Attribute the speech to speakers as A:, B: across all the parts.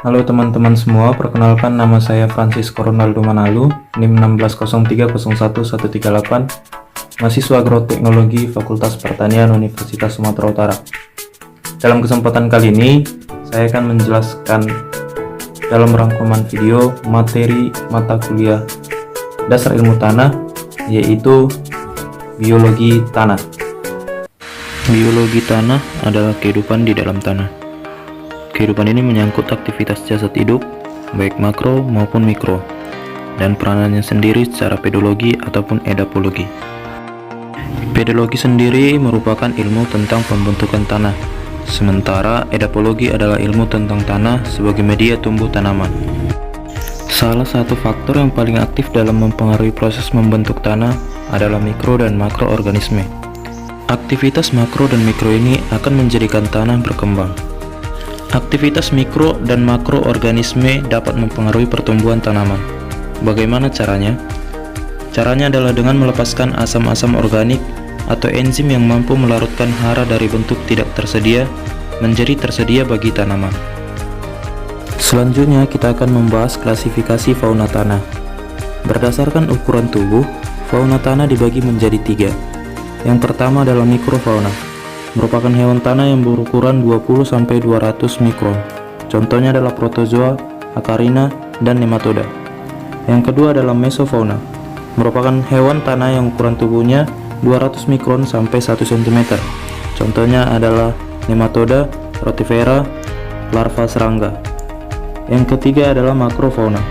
A: Halo teman-teman semua, perkenalkan nama saya Francisco Ronaldo Manalu, NIM 16030138, mahasiswa Agroteknologi Fakultas Pertanian Universitas Sumatera Utara. Dalam kesempatan kali ini, saya akan menjelaskan dalam rangkuman video materi mata kuliah dasar ilmu tanah, yaitu biologi tanah. Biologi tanah adalah kehidupan di dalam tanah. Kehidupan ini menyangkut aktivitas jasad hidup, baik makro maupun mikro, dan peranannya sendiri secara pedologi ataupun edapologi. Pedologi sendiri merupakan ilmu tentang pembentukan tanah, sementara edapologi adalah ilmu tentang tanah sebagai media tumbuh tanaman. Salah satu faktor yang paling aktif dalam mempengaruhi proses membentuk tanah adalah mikro dan makroorganisme. Aktivitas makro dan mikro ini akan menjadikan tanah berkembang. Aktivitas mikro dan makroorganisme dapat mempengaruhi pertumbuhan tanaman. Bagaimana caranya? Caranya adalah dengan melepaskan asam-asam organik atau enzim yang mampu melarutkan hara dari bentuk tidak tersedia menjadi tersedia bagi tanaman. Selanjutnya kita akan membahas klasifikasi fauna tanah. Berdasarkan ukuran tubuh, fauna tanah dibagi menjadi 3. Yang pertama adalah mikrofauna, merupakan hewan tanah yang berukuran 20-200 mikron. Contohnya adalah protozoa, acarina, dan nematoda. Yang kedua adalah mesofauna, merupakan hewan tanah yang ukuran tubuhnya 200 mikron sampai 1 cm. Contohnya adalah nematoda, rotifera, larva serangga. Yang ketiga adalah makrofauna,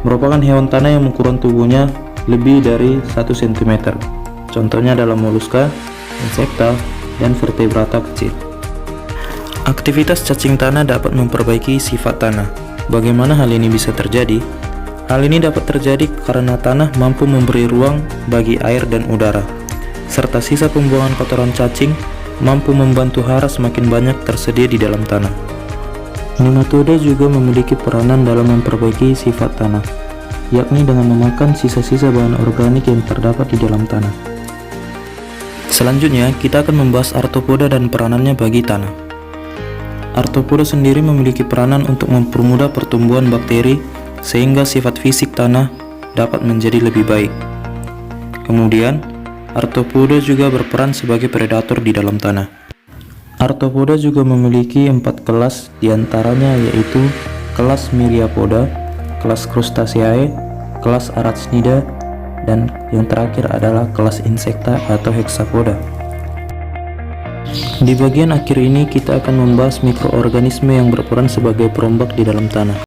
A: merupakan hewan tanah yang ukuran tubuhnya lebih dari 1 cm. Contohnya adalah moluska, insekta, dan vertebrata kecil. Aktivitas cacing tanah dapat memperbaiki sifat tanah. Bagaimana hal ini bisa terjadi? Hal ini dapat terjadi karena tanah mampu memberi ruang bagi air dan udara, serta sisa pembuangan kotoran cacing mampu membantu hara semakin banyak tersedia di dalam tanah. Nematoda juga memiliki peranan dalam memperbaiki sifat tanah, yakni dengan memakan sisa-sisa bahan organik yang terdapat di dalam tanah. Selanjutnya, kita akan membahas arthropoda dan peranannya bagi tanah. Arthropoda sendiri memiliki peranan untuk mempermudah pertumbuhan bakteri sehingga sifat fisik tanah dapat menjadi lebih baik. Kemudian, arthropoda juga berperan sebagai predator di dalam tanah. Arthropoda juga memiliki 4 kelas diantaranya yaitu kelas Myriapoda, kelas Crustaceae, kelas Arachnida, dan yang terakhir adalah kelas insekta atau hexapoda. Di bagian akhir ini kita akan membahas mikroorganisme yang berperan sebagai perombak di dalam tanah.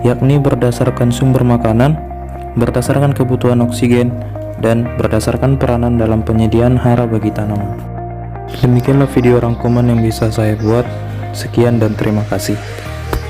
A: Yakni berdasarkan sumber makanan, berdasarkan kebutuhan oksigen, dan berdasarkan peranan dalam penyediaan hara bagi tanaman. Demikianlah video rangkuman yang bisa saya buat. Sekian dan terima kasih.